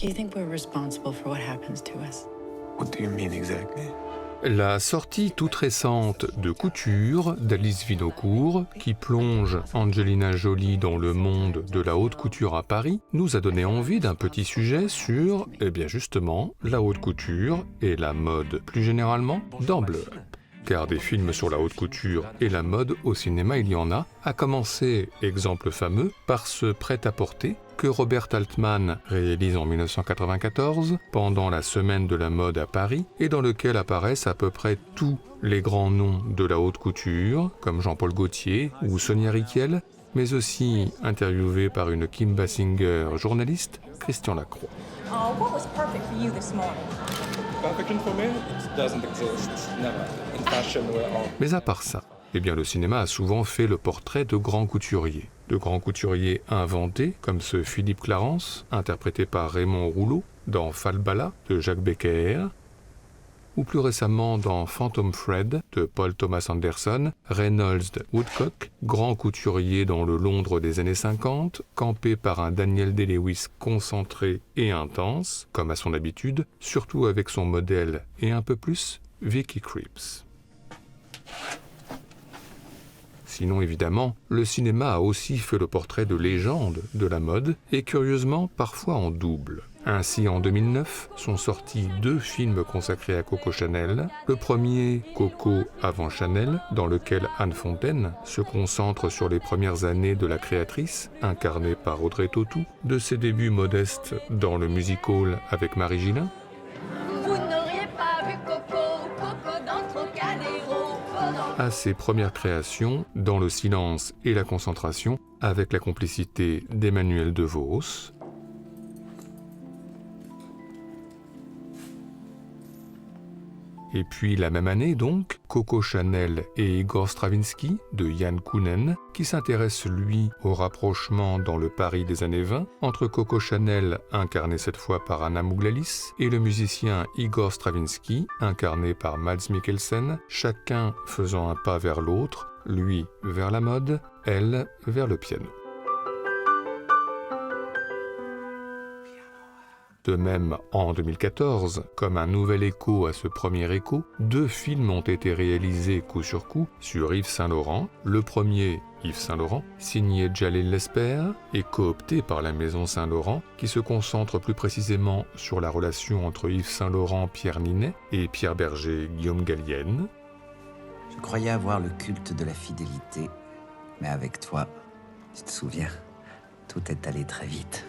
Do you think we're responsible for what happens to us? What do you mean exactly? La sortie toute récente de Couture d'Alice Vinocourt, qui plonge Angelina Jolie dans le monde de la haute couture à Paris, nous a donné envie d'un petit sujet sur, eh bien justement, la haute couture et la mode plus généralement dans Blow Up. Car des films sur la haute couture et la mode au cinéma, il y en a, à commencer, exemple fameux, par ce prêt-à-porter que Robert Altman réalise en 1994 pendant la Semaine de la mode à Paris et dans lequel apparaissent à peu près tous les grands noms de la haute couture, comme Jean-Paul Gaultier ou Sonia Rykiel, mais aussi interviewé par une Kim Basinger journaliste, Christian Lacroix. What was perfect for you this morning? Perfection for me? It doesn't exist. Never. In fashion, we're all... Mais à part ça, eh bien le cinéma a souvent fait le portrait de grands couturiers. De grands couturiers inventés, comme ce Philippe Clarence, interprété par Raymond Rouleau, dans Falbala de Jacques Becker, ou plus récemment dans Phantom Thread de Paul Thomas Anderson, Reynolds de Woodcock, grand couturier dans le Londres des années 50, campé par un Daniel Day-Lewis concentré et intense, comme à son habitude, surtout avec son modèle et un peu plus, Vicky Krieps. Sinon, évidemment, le cinéma a aussi fait le portrait de légendes de la mode, et curieusement, parfois en double. Ainsi, en 2009, sont sortis 2 films consacrés à Coco Chanel. Le premier, Coco avant Chanel, dans lequel Anne Fontaine se concentre sur les premières années de la créatrice, incarnée par Audrey Tautou, de ses débuts modestes dans le music-hall avec Marie Gillin, Vous n'auriez pas vu Coco, Coco dans Trocadéro. à ses premières créations dans le silence et la concentration avec la complicité d'Emmanuel DeVos, et puis la même année donc, Coco Chanel et Igor Stravinsky de Yann Kounen, qui s'intéresse lui au rapprochement dans le Paris des années 20 entre Coco Chanel, incarné cette fois par Anna Mouglalis, et le musicien Igor Stravinsky, incarné par Mads Mikkelsen, chacun faisant un pas vers l'autre, lui vers la mode, elle vers le piano. De même, en 2014, comme un nouvel écho à ce premier écho, 2 films ont été réalisés coup sur coup sur Yves Saint Laurent. Le premier, Yves Saint Laurent, signé Jalil Lesper et coopté par la maison Saint Laurent, qui se concentre plus précisément sur la relation entre Yves Saint Laurent, Pierre Ninet et Pierre Berger, Guillaume Gallienne. Je croyais avoir le culte de la fidélité, mais avec toi, tu te souviens, tout est allé très vite.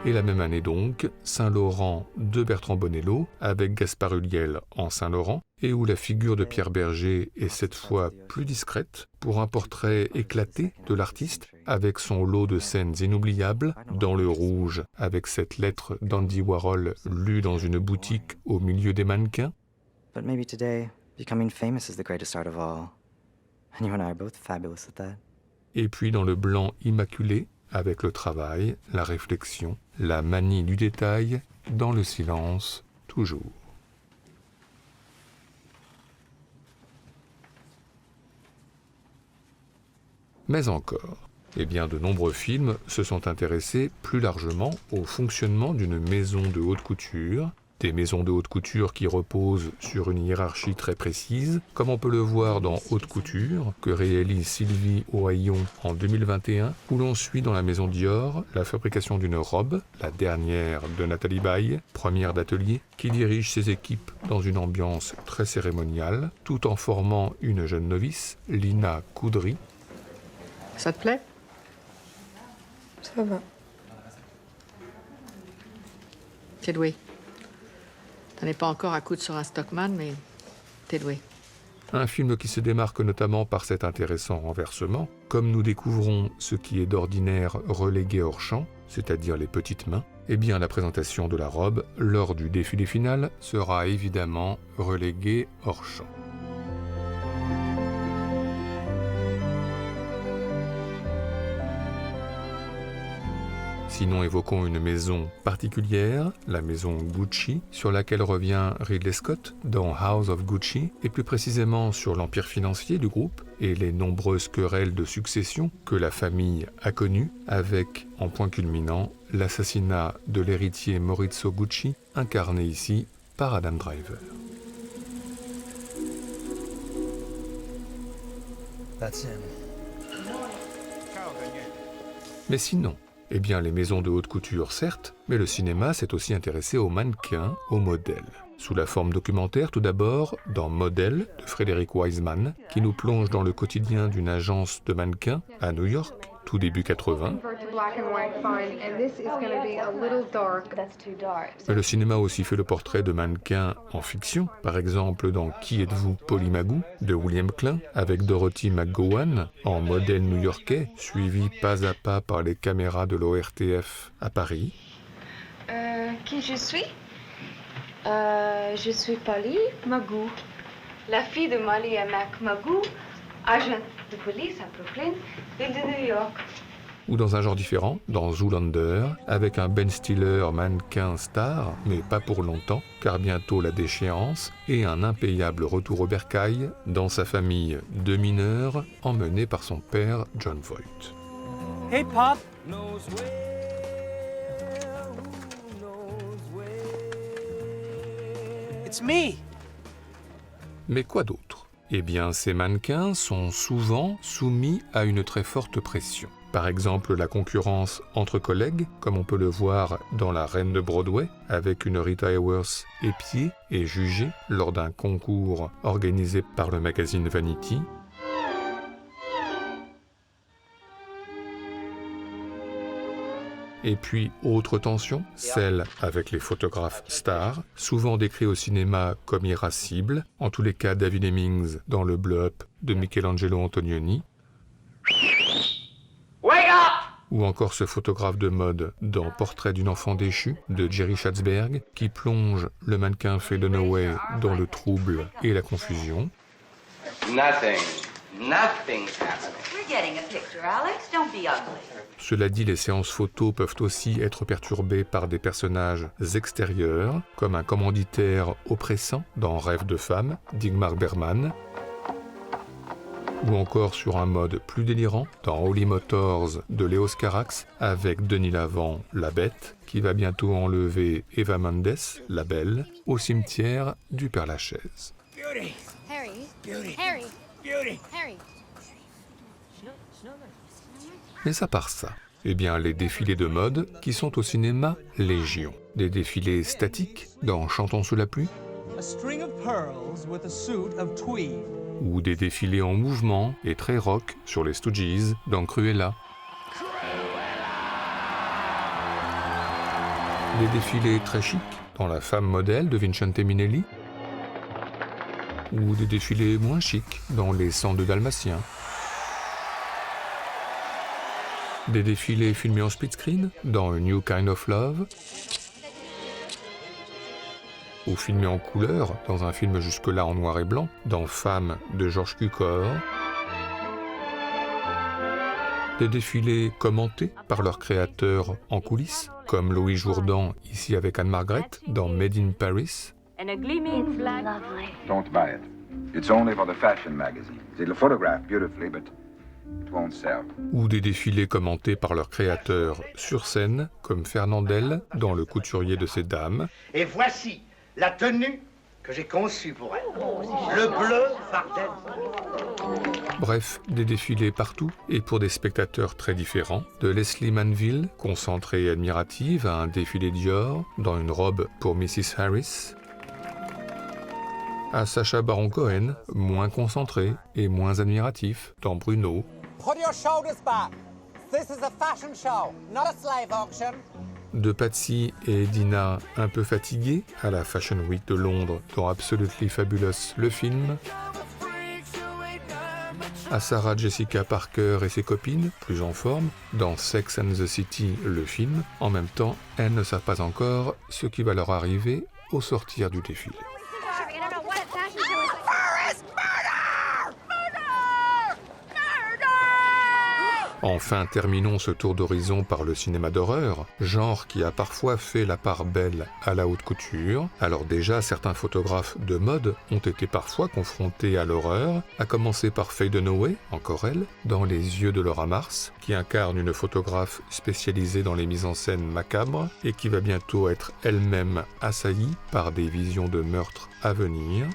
Et la même année donc, Saint-Laurent de Bertrand Bonello, avec Gaspard Ulliel en Saint-Laurent, et où la figure de Pierre Berger est cette fois plus discrète, pour un portrait éclaté de l'artiste, avec son lot de scènes inoubliables, dans le rouge, avec cette lettre d'Andy Warhol lue dans une boutique au milieu des mannequins. But maybe today, becoming famous is the greatest art of all. And you and I are both fabulous at that. Et puis dans le blanc immaculé, avec le travail, la réflexion, la manie du détail, dans le silence, toujours. Mais encore, eh bien de nombreux films se sont intéressés plus largement au fonctionnement d'une maison de haute couture, des maisons de haute couture qui reposent sur une hiérarchie très précise, comme on peut le voir dans Haute Couture, que réalise Sylvie Ohaillon en 2021, où l'on suit dans la maison Dior la fabrication d'une robe, la dernière de Nathalie Baye, première d'atelier, qui dirige ses équipes dans une ambiance très cérémoniale, tout en formant une jeune novice, Lina Coudry. Ça te plaît? Ça va. T'es doué. T'en es pas encore à coudre sur un Stockman, mais t'es doué. Un film qui se démarque notamment par cet intéressant renversement, comme nous découvrons ce qui est d'ordinaire relégué hors champ, c'est-à-dire les petites mains, eh bien la présentation de la robe lors du défilé final sera évidemment reléguée hors champ. Sinon, évoquons une maison particulière, la maison Gucci, sur laquelle revient Ridley Scott dans House of Gucci, et plus précisément sur l'empire financier du groupe et les nombreuses querelles de succession que la famille a connues, avec, en point culminant, l'assassinat de l'héritier Maurizio Gucci, incarné ici par Adam Driver. That's him. Mais sinon, eh bien les maisons de haute couture certes, mais le cinéma s'est aussi intéressé aux mannequins, aux modèles. Sous la forme documentaire tout d'abord, dans Model de Frederick Wiseman, qui nous plonge dans le quotidien d'une agence de mannequins à New York, tout début 80. Mais le cinéma a aussi fait le portrait de mannequins en fiction, par exemple dans Qui êtes-vous, Polly Magoo de William Klein, avec Dorothy McGowan en modèle new-yorkais, suivi pas à pas par les caméras de l'ORTF à Paris. Qui je suis? Je suis Polly Magoo, la fille de Molly et Mac Magoo, agent de police à Brooklyn, ville de New York. Ou dans un genre différent, dans Zoolander, avec un Ben Stiller mannequin star, mais pas pour longtemps, car bientôt la déchéance, et un impayable retour au bercail dans sa famille de mineurs, emmenée par son père John Voight. Hey, Pop! It's me! Mais quoi d'autre? Eh bien, ces mannequins sont souvent soumis à une très forte pression. Par exemple, la concurrence entre collègues, comme on peut le voir dans La Reine de Broadway, avec une Rita Hayworth épiée et jugée lors d'un concours organisé par le magazine Vanity. Et puis, autre tension, celle avec les photographes stars, souvent décrits au cinéma comme irascibles, en tous les cas David Hemmings dans le blow-up de Michelangelo Antonioni, ou encore ce photographe de mode dans Portrait d'une enfant déchue de Jerry Schatzberg, qui plonge le mannequin Faye Dunaway dans le trouble et la confusion. Nothing's happening. We're getting a picture, Alex. Don't be ugly. Cela dit, les séances photos peuvent aussi être perturbées par des personnages extérieurs, comme un commanditaire oppressant dans Rêve de femme d'Ingmar Bergman, ou encore sur un mode plus délirant dans Holy Motors de Léos Carax, avec Denis Lavant, la bête, qui va bientôt enlever Eva Mendes, la belle, au cimetière du Père-Lachaise. Harry. Harry. Harry. Mais à part ça, eh bien les défilés de mode qui sont au cinéma légion. Des défilés statiques dans Chantons sous la pluie, ou des défilés en mouvement et très rock sur les Stooges dans Cruella. Des défilés très chics dans La femme modèle de Vincente Minnelli, ou des défilés moins chics dans Les 102 Dalmatiens. Des défilés filmés en split screen dans A New Kind of Love, ou filmés en couleur dans un film jusque-là en noir et blanc, dans Femme de George Cukor. Des défilés commentés par leurs créateurs en coulisses, comme Louis Jourdan, ici avec Anne-Margret, dans Made in Paris. And a gleaming flag. Don't buy it. It's only for the fashion magazines. It'll photograph beautifully, but it won't sell. Ou des défilés commentés par leurs créateurs sur scène, comme Fernandel dans Le couturier de ces dames. Et voici la tenue que j'ai conçue pour elle. Le bleu fardel. Bref, des défilés partout et pour des spectateurs très différents. De Leslie Manville, concentrée et admirative à un défilé Dior dans une robe pour Mrs. Harris, à Sacha Baron Cohen, moins concentré et moins admiratif dans Bruno. Put your shoulders back. This is a fashion show, not a slave auction. De Patsy et Dina un peu fatigués à la Fashion Week de Londres dans Absolutely Fabulous le film, à Sarah Jessica Parker et ses copines, plus en forme, dans Sex and the City le film. En même temps, elles ne savent pas encore ce qui va leur arriver au sortir du défilé. Enfin, terminons ce tour d'horizon par le cinéma d'horreur, genre qui a parfois fait la part belle à la haute couture. Alors déjà, certains photographes de mode ont été parfois confrontés à l'horreur, à commencer par Faye Dunaway, encore elle, dans Les yeux de Laura Mars, qui incarne une photographe spécialisée dans les mises en scène macabres et qui va bientôt être elle-même assaillie par des visions de meurtre à venir.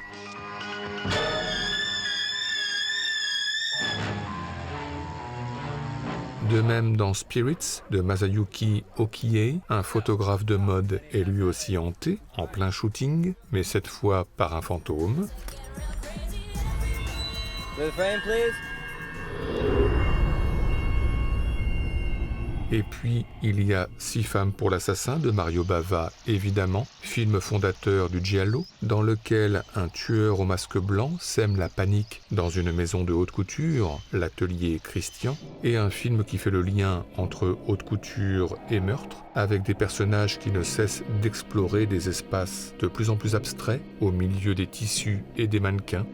De même dans Spirits de Masayuki Okie, un photographe de mode est lui aussi hanté, en plein shooting, mais cette fois par un fantôme. The frame, please. Et puis, il y a 6 femmes pour l'assassin de Mario Bava, évidemment, film fondateur du giallo, dans lequel un tueur au masque blanc sème la panique dans une maison de haute couture, l'atelier Christian, et un film qui fait le lien entre haute couture et meurtre, avec des personnages qui ne cessent d'explorer des espaces de plus en plus abstraits au milieu des tissus et des mannequins.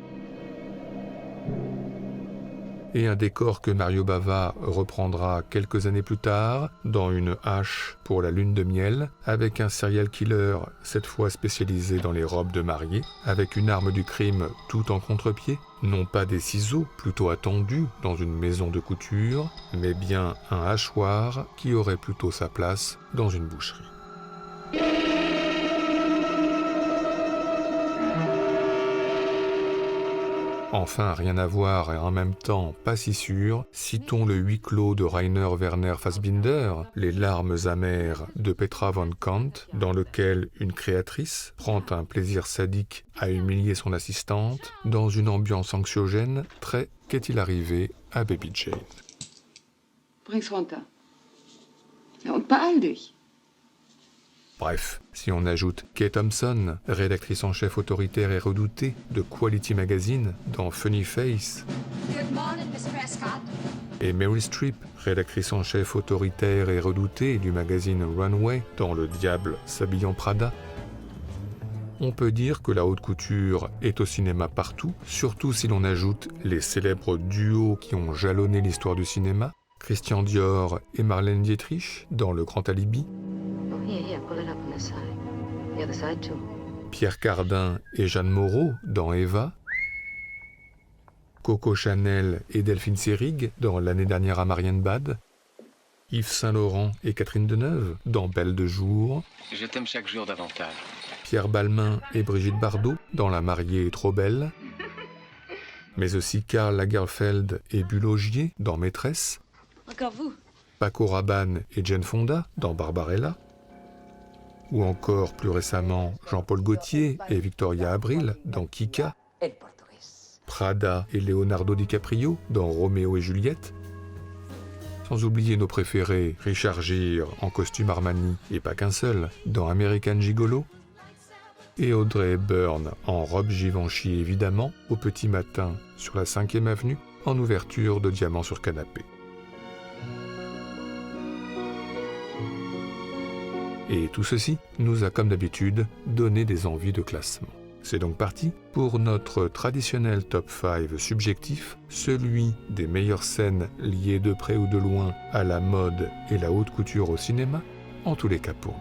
Et un décor que Mario Bava reprendra quelques années plus tard dans Une hache pour la lune de miel, avec un serial killer, cette fois spécialisé dans les robes de mariée, avec une arme du crime tout en contre-pied, non pas des ciseaux plutôt attendus dans une maison de couture, mais bien un hachoir qui aurait plutôt sa place dans une boucherie. Enfin, rien à voir et en même temps pas si sûr, citons le huis clos de Rainer Werner Fassbinder, Les larmes amères de Petra von Kant, dans lequel une créatrice prend un plaisir sadique à humilier son assistante dans une ambiance anxiogène très Qu'est-il arrivé à Baby Jane. Bring's runter. Ja, und beeil dich. Bref, si on ajoute Kay Thompson, rédactrice en chef autoritaire et redoutée de Quality Magazine dans Funny Face, Good morning, Miss Prescott. et Meryl Streep, rédactrice en chef autoritaire et redoutée du magazine Runway dans Le diable s'habille en Prada, on peut dire que la haute couture est au cinéma partout, surtout si l'on ajoute les célèbres duos qui ont jalonné l'histoire du cinéma, Christian Dior et Marlène Dietrich dans Le Grand Alibi, Pierre Cardin et Jeanne Moreau dans Eva, Coco Chanel et Delphine Seyrig dans L'année dernière à Marienbad, Yves Saint-Laurent et Catherine Deneuve dans Belle de jour, Je t'aime chaque jour davantage. Pierre Balmain et Brigitte Bardot dans La mariée est trop belle, mais aussi Karl Lagerfeld et Bulogier dans Maîtresse, Encore vous. Paco Rabanne et Jane Fonda dans Barbarella, ou encore plus récemment Jean-Paul Gaultier et Victoria Abril dans Kika, Prada et Leonardo DiCaprio dans Roméo et Juliette, sans oublier nos préférés Richard Gere en costume Armani et pas qu'un seul dans American Gigolo, et Audrey Hepburn en robe Givenchy évidemment au petit matin sur la 5e avenue en ouverture de Diamant sur canapé. Et tout ceci nous a comme d'habitude donné des envies de classement. C'est donc parti pour notre traditionnel top 5 subjectif, celui des meilleures scènes liées de près ou de loin à la mode et la haute couture au cinéma, en tous les cas pour nous.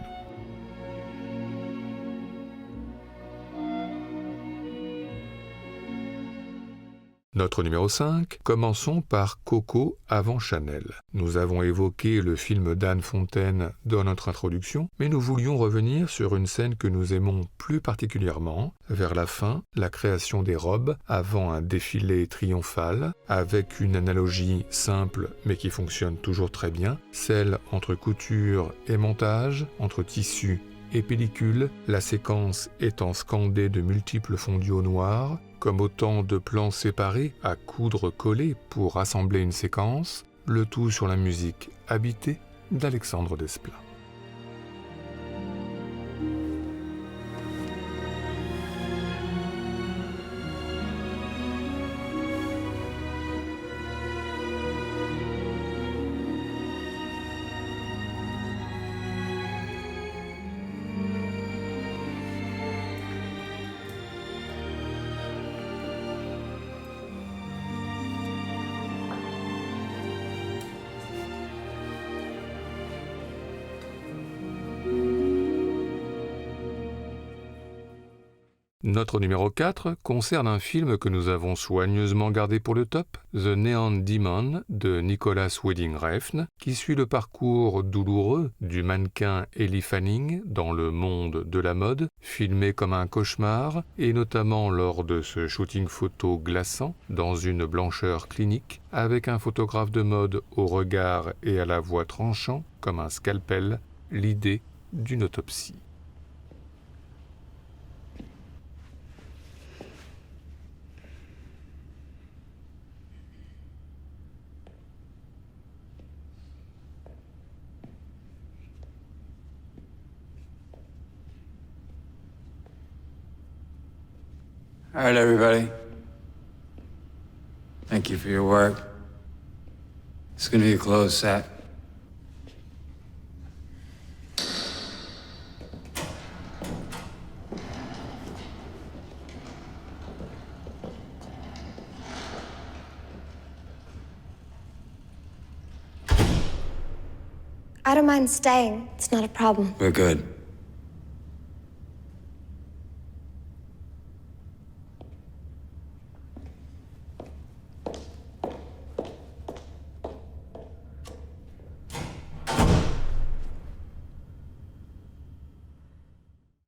Notre numéro 5, commençons par Coco avant Chanel. Nous avons évoqué le film d'Anne Fontaine dans notre introduction, mais nous voulions revenir sur une scène que nous aimons plus particulièrement, vers la fin, la création des robes avant un défilé triomphal, avec une analogie simple mais qui fonctionne toujours très bien, celle entre couture et montage, entre tissu et pellicule, la séquence étant scandée de multiples fondus au noir, comme autant de plans séparés à coudre collés pour assembler une séquence, le tout sur la musique Habitée d'Alexandre Desplat. Notre numéro 4 concerne un film que nous avons soigneusement gardé pour le top, The Neon Demon de Nicholas Winding Refn, qui suit le parcours douloureux du mannequin Ellie Fanning dans le monde de la mode, filmé comme un cauchemar, et notamment lors de ce shooting photo glaçant dans une blancheur clinique, avec un photographe de mode au regard et à la voix tranchant comme un scalpel, l'idée d'une autopsie. All right, everybody. Thank you for your work. It's gonna be a closed set. I don't mind staying. It's not a problem. We're good.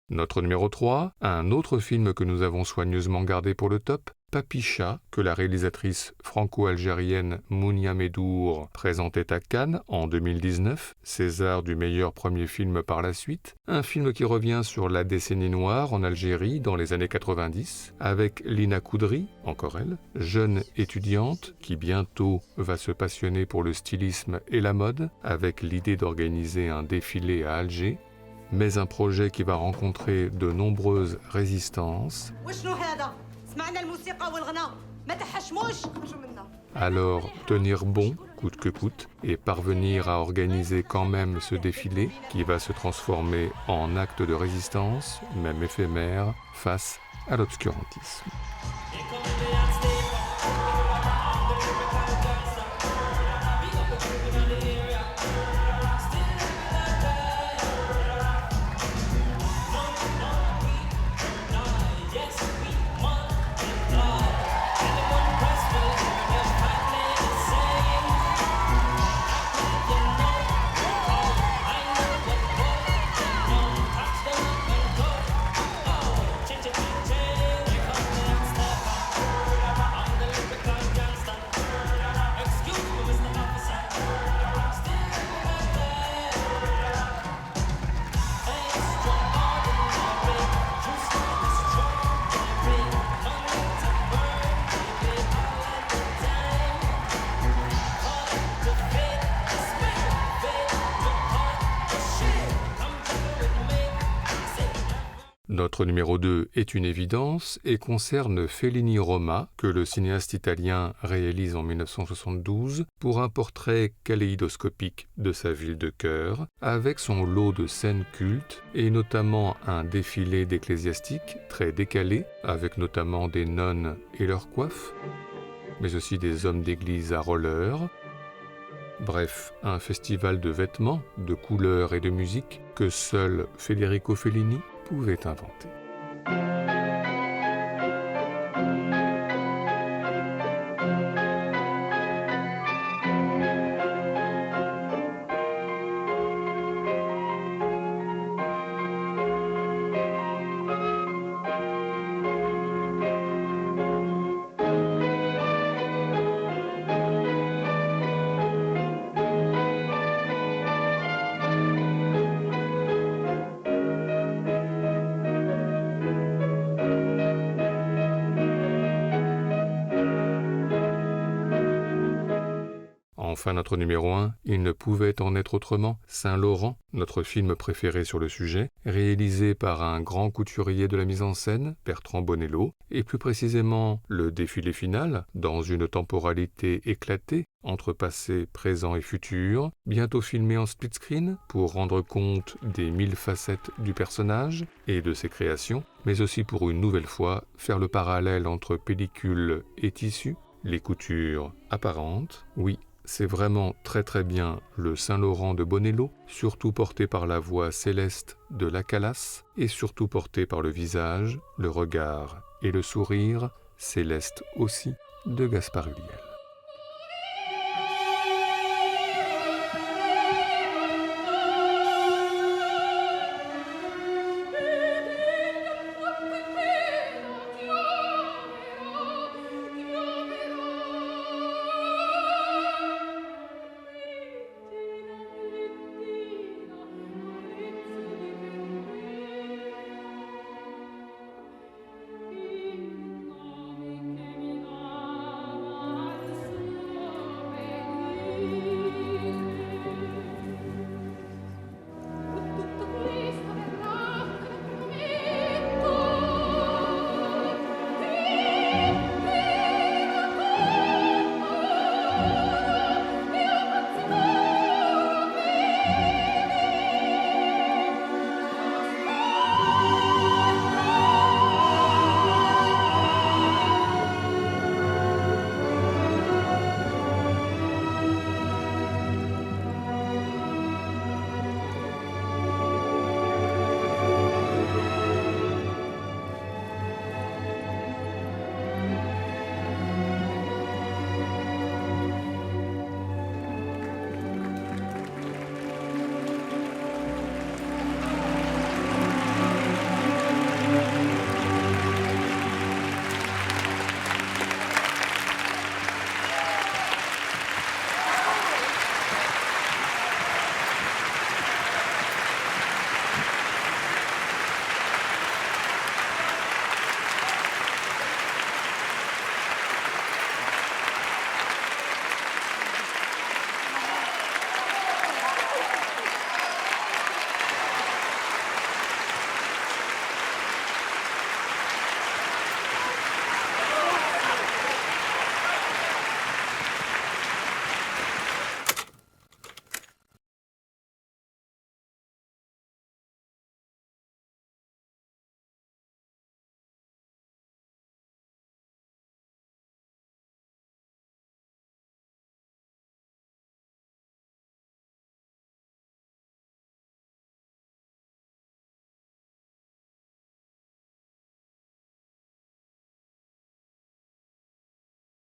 Notre numéro 3, un autre film que nous avons soigneusement gardé pour le top, Papicha, que la réalisatrice franco-algérienne Mounia Medour présentait à Cannes en 2019, César du meilleur premier film par la suite, un film qui revient sur la décennie noire en Algérie dans les années 90, avec Lina Koudry, encore elle, jeune étudiante qui bientôt va se passionner pour le stylisme et la mode, avec l'idée d'organiser un défilé à Alger, mais un projet qui va rencontrer de nombreuses résistances. Alors, tenir bon, coûte que coûte, et parvenir à organiser quand même ce défilé qui va se transformer en acte de résistance, même éphémère, face à l'obscurantisme. Notre numéro 2 est une évidence et concerne Fellini Roma, que le cinéaste italien réalise en 1972 pour un portrait kaléidoscopique de sa ville de cœur, avec son lot de scènes cultes et notamment un défilé d'ecclésiastiques très décalé, avec notamment des nonnes et leurs coiffes, mais aussi des hommes d'église à roller. Bref, un festival de vêtements, de couleurs et de musique que seul Federico Fellini pouvait inventer. Enfin, notre numéro 1, il ne pouvait en être autrement, Saint-Laurent, notre film préféré sur le sujet, réalisé par un grand couturier de la mise en scène, Bertrand Bonello, et plus précisément le défilé final, dans une temporalité éclatée, entre passé, présent et futur, bientôt filmé en split screen pour rendre compte des 1000 facettes du personnage et de ses créations, mais aussi pour une nouvelle fois faire le parallèle entre pellicule et tissu, les coutures apparentes, oui, c'est vraiment très bien le Saint-Laurent de Bonello, surtout porté par la voix céleste de la Calas et surtout porté par le visage, le regard et le sourire, céleste aussi, de Gaspard Ulliel.